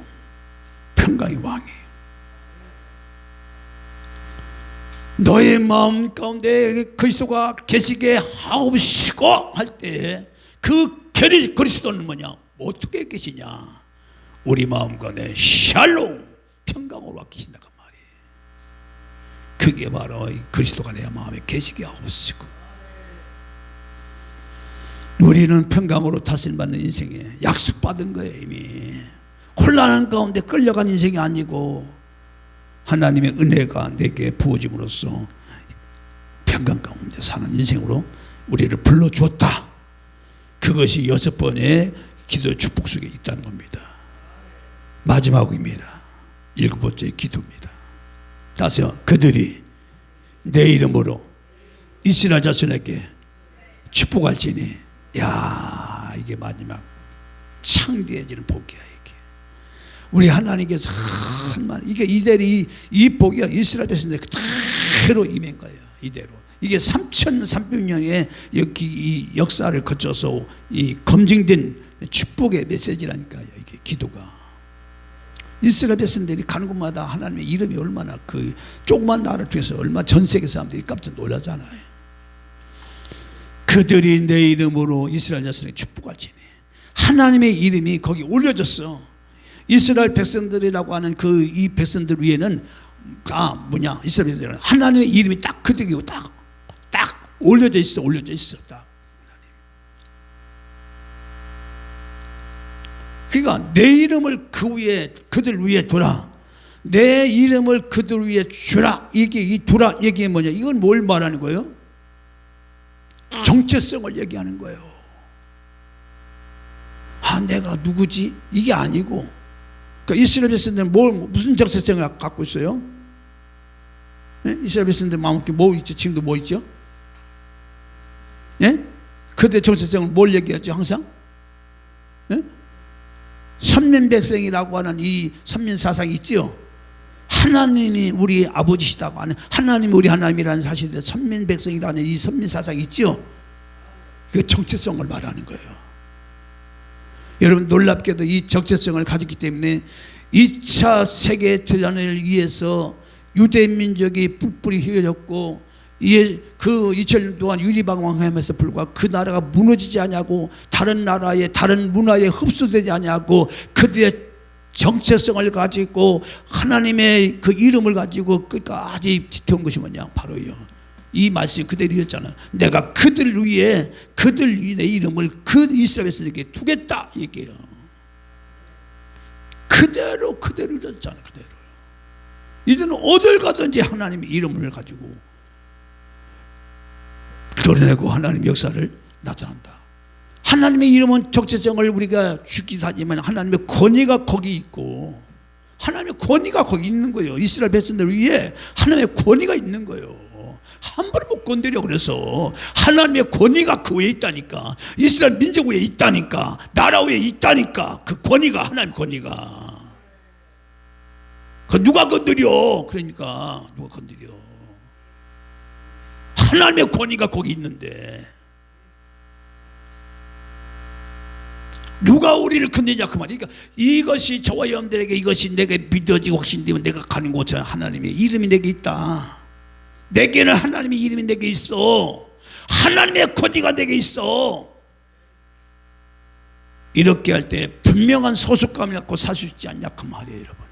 평강의 왕이에요. 너의 마음 가운데 그리스도가 계시게 하옵시고 할 때 그 그리스도는 뭐냐? 어떻게 계시냐? 우리 마음 가운데 샬롬 평강으로 와 계신다고 말이에요. 그게 바로 그리스도가 내 마음에 계시게 하옵시고. 우리는 평강으로 다스림받는 인생에 약속받은 거예요. 이미 혼란한 가운데 끌려간 인생이 아니고 하나님의 은혜가 내게 부어짐으로써 평강 가운데 사는 인생으로 우리를 불러주었다. 그것이 여섯 번의 기도 축복 속에 있다는 겁니다. 마지막입니다. 일곱 번째 기도입니다. 다섯, 그들이 내 이름으로 이스라엘 자손에게 축복할지니. 야, 이게 마지막 창대해지는 복이야. 이게 우리 하나님께서 정말 이게 이대로 이 복이야. 이스라엘 백성들에게 그대로 임한 거예요. 이대로 이게 3,300년의 이 역사를 거쳐서 이 검증된 축복의 메시지라니까요. 이게 기도가 이스라엘 백성들이 가는 곳마다 하나님의 이름이 얼마나 그 조그만 나라를 통해서 얼마나 전 세계 사람들이 깜짝 놀라잖아요. 그들이 내 이름으로 이스라엘 자손에게 축복할지니. 하나님의 이름이 거기 올려졌어. 이스라엘 백성들이라고 하는 그 이 백성들 위에는 다 뭐냐? 이스라엘 백성들은 하나님의 이름이 딱 그들이고 딱 올려져 있어. 딱. 그러니까 내 이름을 그 위에 그들 위에 두라. 내 이름을 그들 위에 주라. 이게 이 두라 얘기 뭐냐? 이건 뭘 말하는 거예요? 정체성을 얘기하는 거예요. 아, 내가 누구지? 이게 아니고, 그러니까 이스라엘 백성들은 무슨 정체성을 갖고 있어요? 예? 이스라엘 백성들 마음속에 뭐 있죠? 지금도 뭐 있죠? 예? 그때 정체성은 뭘 얘기하죠? 항상? 예? 선민백성이라고 하는 이 선민사상이 있죠. 하나님이 우리 아버지시다고 하는, 하나님이 우리 하나님이라는 사실에 선민백성이라는 이 선민사상이 있죠. 그 정체성을 말하는 거예요. 여러분, 놀랍게도 이 정체성을 가졌기 때문에 2차 세계대전을 위해서 유대민족이 뿔뿔이 휘어졌고, 그 2000년 동안 유리방황함에서 불구하고 그 나라가 무너지지 않냐고, 다른 나라의 다른 문화에 흡수되지 않냐고, 그들의 정체성을 가지고 하나님의 그 이름을 가지고 끝까지 지켜온 것이 뭐냐, 바로요 이 말씀이 그대로였잖아. 내가 그들 위에 내 이름을 그 이스라엘 백성에게 두겠다 얘기해요. 그대로 이랬잖아. 그대로. 이제는 어딜 가든지 하나님의 이름을 가지고 드러내고 하나님의 역사를 나타난다. 하나님의 이름은 정체성을 우리가 주기도 하지만 하나님의 권위가 거기 있고, 하나님의 권위가 거기 있는 거예요. 이스라엘 백성들 위에 하나님의 권위가 있는 거예요. 함부로 못 건드려. 그래서 하나님의 권위가 그 위에 있다니까. 이스라엘 민족 위에 있다니까. 나라 위에 있다니까. 그 권위가, 하나님의 권위가. 그 누가 건드려? 그러니까 누가 건드려? 하나님의 권위가 거기 있는데 누가 우리를 건드리냐 그 말이야. 그러니까 이것이 저와 여러분들에게 이것이 내게 믿어지고 확신되면 내가 가는 곳에 하나님의 이름이 내게 있다. 내게는 하나님의 이름이 내게 있어. 하나님의 권위가 내게 있어. 이렇게 할 때 분명한 소속감을 갖고 살 수 있지 않냐 그 말이에요. 여러분,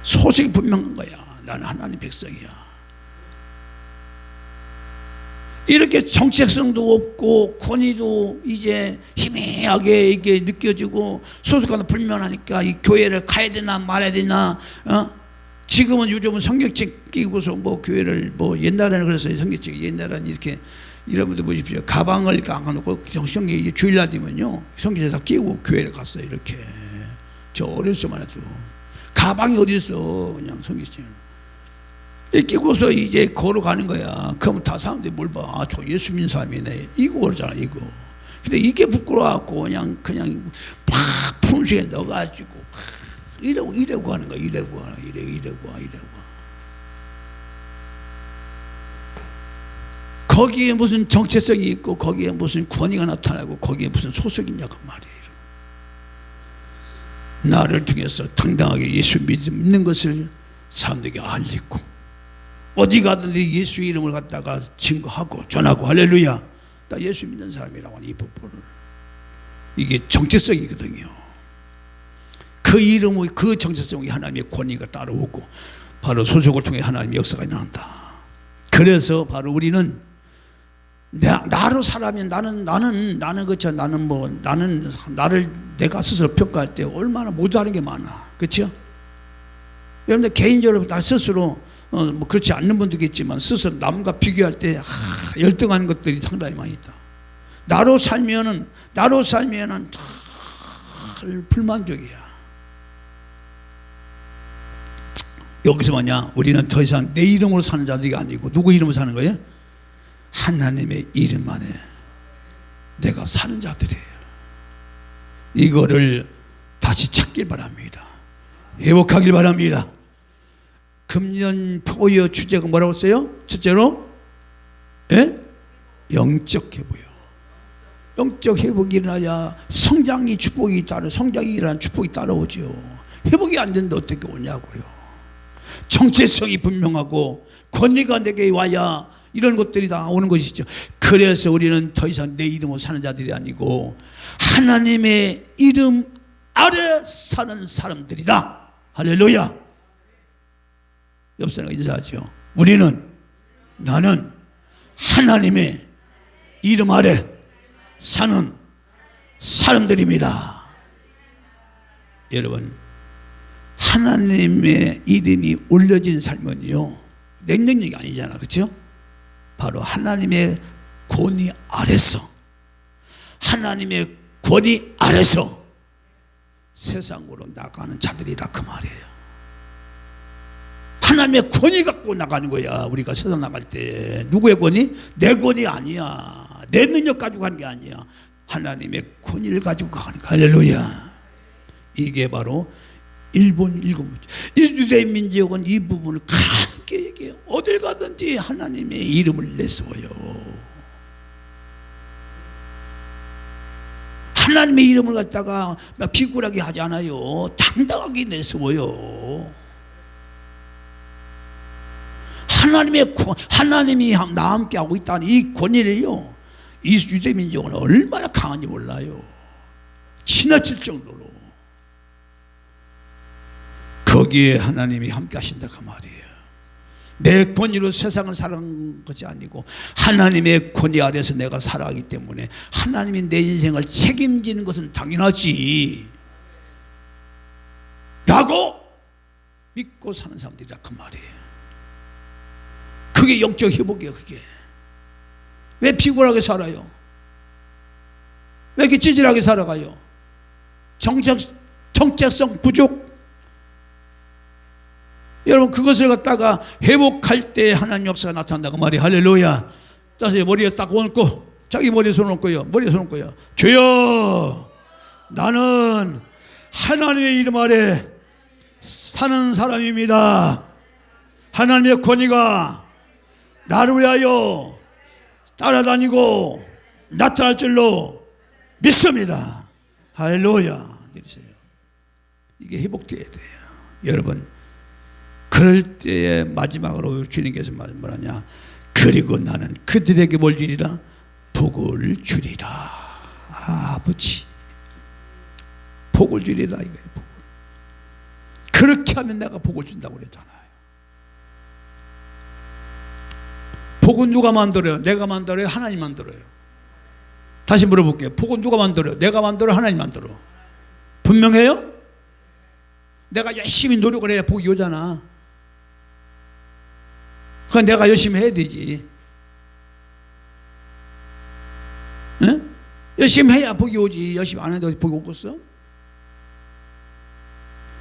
소속이 분명한 거야. 나는 하나님 백성이야. 이렇게 정체성도 없고 권위도 이제 희미하게 이게 느껴지고 소속감도 불면하니까 이 교회를 가야 되나 말아야 되나. 지금은 요즘은 성경책 끼고서 뭐 교회를 뭐 옛날에는 그랬어요. 성경책 옛날에는 이렇게 여러분들 보십시오. 가방을 깎아놓고 성경 주일날 되면요 성경책 다 끼고 교회를 갔어요. 이렇게 저 어렸을 때만 해도 가방이 어디 있어. 그냥 성경책 끼고서 이제 걸어가는 거야. 그럼 다 사람들이 뭘 봐. 아, 저 예수 믿는 사람이네. 이거 그러잖아, 이거. 근데 이게 부끄러워갖고 그냥 팍 품속에 넣어가지고 이러고 하는 거야. 이러고. 거기에 무슨 정체성이 있고, 거기에 무슨 권위가 나타나고, 거기에 무슨 소속이 있냐고 말이에요. 나를 통해서 당당하게 예수 믿는 것을 사람들에게 알리고, 어디 가든지 예수 이름을 갖다가 증거하고 전하고, 할렐루야, 나 예수 믿는 사람이라고 하는 이 부분을, 이게 정체성이거든요. 그 이름의 그 정체성이 하나님의 권위가 따라오고 바로 소속을 통해 하나님의 역사가 일어난다. 그래서 바로 우리는 나로 살아면 나는 그렇죠. 나는 나를 내가 스스로 평가할 때 얼마나 못하는 게 많아. 그렇죠? 여러분들 개인적으로 나 스스로 뭐 그렇지 않는 분도 있겠지만 스스로 남과 비교할 때 열등하는 것들이 상당히 많이 있다. 나로 살면은 잘 불만족이야. 여기서 뭐냐? 우리는 더 이상 내 이름으로 사는 자들이 아니고 누구 이름으로 사는 거예요? 하나님의 이름 안에 내가 사는 자들이에요. 이거를 다시 찾길 바랍니다. 회복하길 바랍니다. 금년 포여 주제가 뭐라고 했어요? 첫째로 영적 회복이요. 영적 회복이 일어나야 성장이 축복이 성장이 일어나는 축복이 따라오죠. 회복이 안 되는데 어떻게 오냐고요. 정체성이 분명하고 권위가 내게 와야 이런 것들이 다 오는 것이죠. 그래서 우리는 더 이상 내 이름으로 사는 자들이 아니고 하나님의 이름 아래 사는 사람들이다. 할렐루야. 옆 사람과 인사하죠. 나는 하나님의 이름 아래 사는 사람들입니다. 여러분, 하나님의 이름이 올려진 삶은요 냉정력이 아니잖아. 그렇죠? 바로 하나님의 권위 아래서, 하나님의 권위 아래서 세상으로 나가는 자들이다 그 말이에요. 하나님의 권위 갖고 나가는 거야. 우리가 세상 나갈 때 누구의 권위? 내 권위 아니야. 내 능력 가지고 가는 게 아니야. 하나님의 권위를 가지고 가는 거야. 할렐루야. 이게 바로 일본 이주대 민족은 이 부분을 강하게 얘기해요. 어딜 가든지 하나님의 이름을 내세워요. 하나님의 이름을 갖다가 비굴하게 하지 않아요. 당당하게 내세워요. 하나님이 나와 함께 하고 있다는 이 권위를요, 이 유대 민족은 얼마나 강한지 몰라요. 지나칠 정도로. 거기에 하나님이 함께 하신다 그 말이에요. 내 권위로 세상을 살아가는 것이 아니고 하나님의 권위 아래서 내가 살아가기 때문에 하나님이 내 인생을 책임지는 것은 당연하지 라고 믿고 사는 사람들이라 그 말이에요. 그게 영적 회복이에요. 그게 왜 피곤하게 살아요? 왜 이렇게 찌질하게 살아가요? 정체성 부족. 여러분, 그것을 갖다가 회복할 때 하나님 역사가 나타난다고 말이에요. 할렐루야. 자세히 머리에 딱 얹고, 자기 머리에 손 얹고요. 머리에 손 얹고요. 주여, 나는 하나님의 이름 아래 사는 사람입니다. 하나님의 권위가 나를 위하여 따라다니고 나타날 줄로 믿습니다. 할렐루야. 내리세요. 이게 회복돼야 돼요. 여러분, 그럴 때에 마지막으로 주님께서 뭐라냐? 그리고 나는 그들에게 뭘 주리라? 복을 주리라. 아버지, 복을 주리라 이거예요. 복을. 그렇게 하면 내가 복을 준다고 그랬잖아요. 복은 누가 만들어요? 내가 만들어요? 하나님 만들어요? 다시 물어볼게요. 복은 누가 만들어요? 내가 만들어요? 하나님 만들어? 분명해요? 내가 열심히 노력을 해야 복이 오잖아. 그건 내가 열심히 해야 되지. 응? 열심히 해야 복이 오지. 열심히 안 해도 복이 오겠어?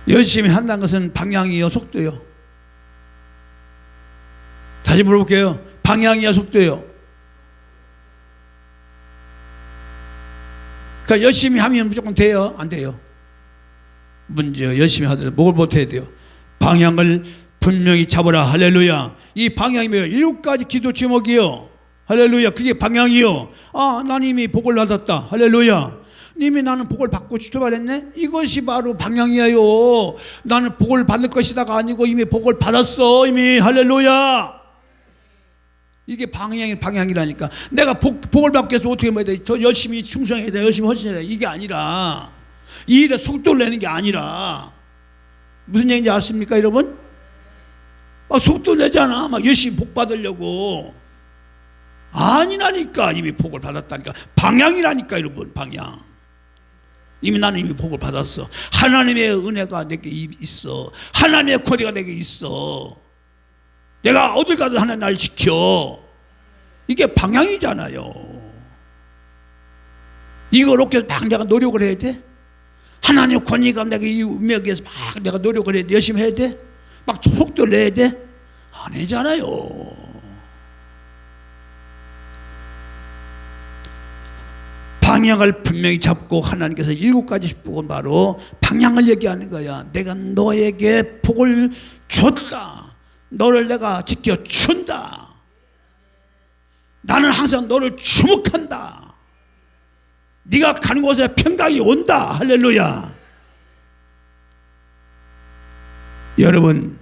열심히 한다는 것은 방향이요, 속도요? 다시 물어볼게요. 방향이야, 속도요? 그러니까 열심히 하면 무조건 돼요? 안 돼요? 문제 열심히 하더라도 뭘 못해야 돼요? 방향을 분명히 잡으라. 할렐루야. 이 방향이 뭐예요? 7가지 기도 제목이요. 할렐루야. 그게 방향이요. 아, 난 이미 복을 받았다. 할렐루야. 이미 나는 복을 받고 출발했네. 이것이 바로 방향이에요. 나는 복을 받을 것이다가 아니고 이미 복을 받았어. 이미. 할렐루야. 이게 방향이라니까. 내가 복을 받기 위해서 어떻게 해야 돼? 더 열심히 충성해야 돼. 열심히 헌신해야 돼. 이게 아니라, 이 일에 속도를 내는 게 아니라, 무슨 얘기인지 아십니까, 여러분? 막 속도 내잖아. 막 열심히 복 받으려고. 아니라니까. 이미 복을 받았다니까. 방향이라니까, 여러분. 방향. 나는 이미 복을 받았어. 하나님의 은혜가 내게 있어. 하나님의 권위가 내게 있어. 내가 어딜 가도 하나님 나를 지켜. 이게 방향이잖아요. 이걸 얻기 위해서 막 내가 노력을 해야 돼? 하나님의 권위가 내가 이 운명에 위해서 막 내가 노력을 해야 돼? 열심히 해야 돼? 막 속도를 내야 돼? 아니잖아요. 방향을 분명히 잡고 하나님께서 7가지 복은 바로 방향을 얘기하는 거야. 내가 너에게 복을 줬다. 너를 내가 지켜준다. 나는 항상 너를 주목한다. 네가 가는 곳에 평강이 온다. 할렐루야. 여러분,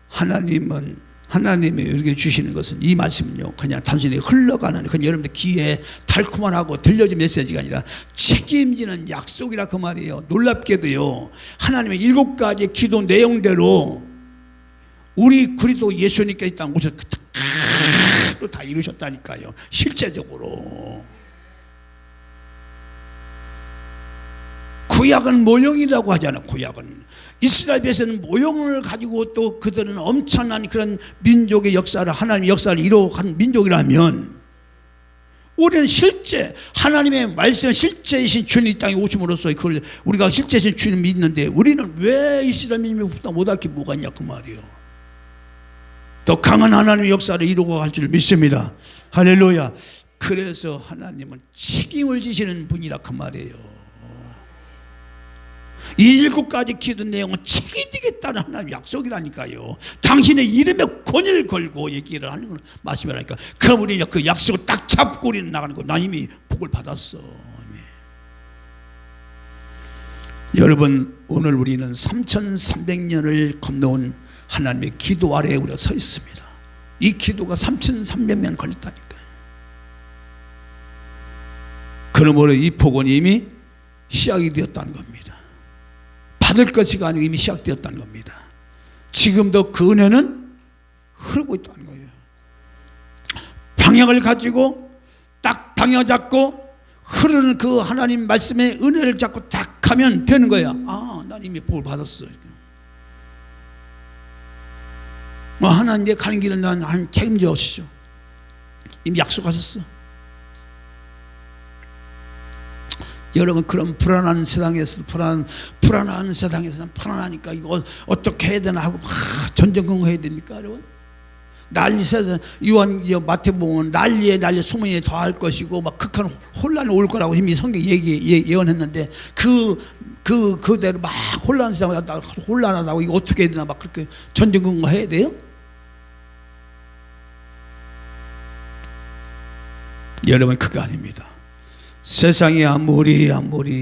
하나님이 우리에게 주시는 것은, 이 말씀은요, 그냥 단순히 흘러가는, 그냥 여러분들 귀에 달콤한 하고 들려진 메시지가 아니라 책임지는 약속이라 그 말이에요. 놀랍게도요, 하나님의 7가지 기도 내용대로 우리 그리스도 예수님께서 이 땅에 오셔서 또 다 이루셨다니까요. 실제적으로. 구약은 모형이라고 하잖아요. 구약은 이스라엘에서는 모형을 가지고 또 그들은 엄청난 그런 민족의 역사를, 하나님의 역사를 이루어간 민족이라면, 우리는 실제 하나님의 말씀, 실제이신 주님 이 땅에 오심으로써 그걸 우리가 실제이신 주님 믿는데, 우리는 왜 이스라엘 민족보다 못할 게 뭐가 있냐 그 말이에요. 더 강한 하나님의 역사를 이루고 갈 줄 믿습니다. 할렐루야. 그래서 하나님은 책임을 지시는 분이라 그 말이에요. 이 7가지 기도 내용은 책임지겠다는 하나님의 약속이라니까요. 당신의 이름에 권위를 걸고 얘기를 하는 건 말씀이라니까. 그럼 우리는 그 약속을 딱 잡고 우리는 나가는 거. 나 이미 복을 받았어. 여러분, 오늘 우리는 3300년을 건너온 하나님의 기도 아래에 우리가 서 있습니다. 이 기도가 3300년 걸렸다니까요. 그러므로 이 복은 이미 시작이 되었다는 겁니다. 받을 것이 아니고 이미 시작되었다는 겁니다. 지금도 그 은혜는 흐르고 있다는 거예요. 방향을 가지고 딱 방향 잡고 흐르는 그 하나님 말씀의 은혜를 잡고 딱 하면 되는 거야. 아, 난 이미 복을 받았어. 하나님 내 가는 길은 난 책임져 오시죠. 이미 약속하셨어. 여러분, 그런 불안한 세상에서 불안한 세상에서 불안하니까 이거 어떻게 해야 되나 하고 막 전전긍긍해야 됩니까, 여러분? 난리 세상 요한 마태복음은 난리에 소문이 더할 것이고 막 극한 혼란이 올 거라고 이미 성경 예언했는데 그대로 막 혼란하다고 이거 어떻게 해야 되나 막 그렇게 전전긍긍해야 돼요? 여러분, 그게 아닙니다. 세상이 아무리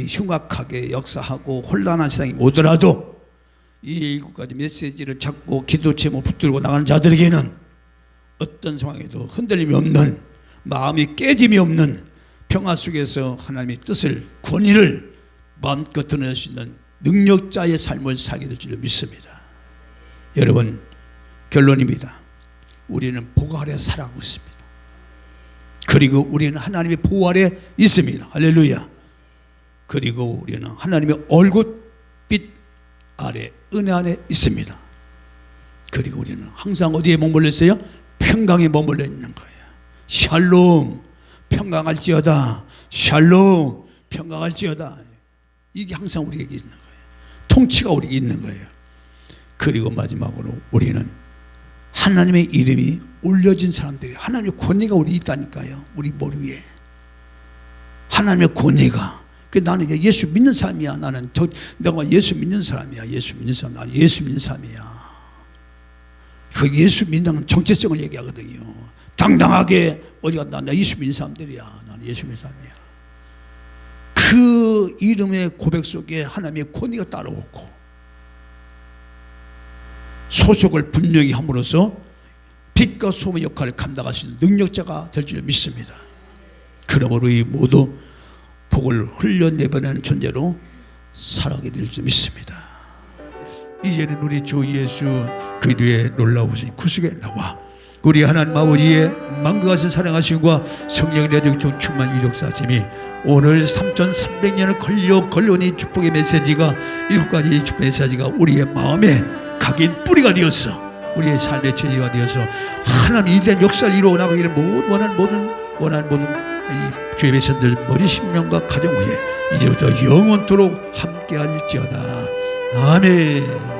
흉악하게 역사하고 혼란한 세상이 오더라도 이 7가지 메시지를 잡고 기도 제목 붙들고 나가는 자들에게는 어떤 상황에도 흔들림이 없는, 마음이 깨짐이 없는 평화 속에서 하나님의 뜻을, 권위를 마음껏 드러낼 수 있는 능력자의 삶을 살게 될 줄 믿습니다. 여러분, 결론입니다. 우리는 복 아래 살아가고 있습니다. 그리고 우리는 하나님의 보호 아래 있습니다. 할렐루야. 그리고 우리는 하나님의 얼굴빛 아래, 은혜 안에 있습니다. 그리고 우리는 항상 어디에 머물러 있어요? 평강에 머물러 있는 거예요. 샬롬, 평강할지어다. 샬롬, 평강할지어다. 이게 항상 우리에게 있는 거예요. 통치가 우리에게 있는 거예요. 그리고 마지막으로 우리는 하나님의 이름이 올려진 사람들이, 하나님의 권위가 우리 있다니까요. 우리 머리 위에 하나님의 권위가. 나는 이제 예수 믿는 사람이야. 내가 예수 믿는 사람이야. 예수 믿는 사람. 나는 예수 믿는 사람이야. 그 예수 믿는 정체성을 얘기하거든요. 당당하게 어디 갔다, 나 예수 믿는 사람들이야. 나는 예수 믿는 사람이야. 그 이름의 고백 속에 하나님의 권위가 따라오고 소속을 분명히 함으로써 빛과 소금의 역할을 감당할 수 있는 능력자가 될 줄 믿습니다. 그러므로 이 모두 복을 흘려내보내는 존재로 살아가게 될 줄 믿습니다. 이제는 우리 주 예수 그리스도의 놀라우신 구속의 나와 우리 하나님 아버지의 만극하신 사랑하심과 성령의 내적 충만 이력사심이 오늘 3300년을 걸려온 이 축복의 메시지가 7가지 축복의 메시지가 우리의 마음에 각인 뿌리가 되었어. 우리의 삶의 체제가 되어서 하나님 이된 역사를 이루어 나가기를 원하는 모든 이 주의 백성들 머리 심령과 가정 위에 이제부터 영원토록 함께할지어다. 아멘.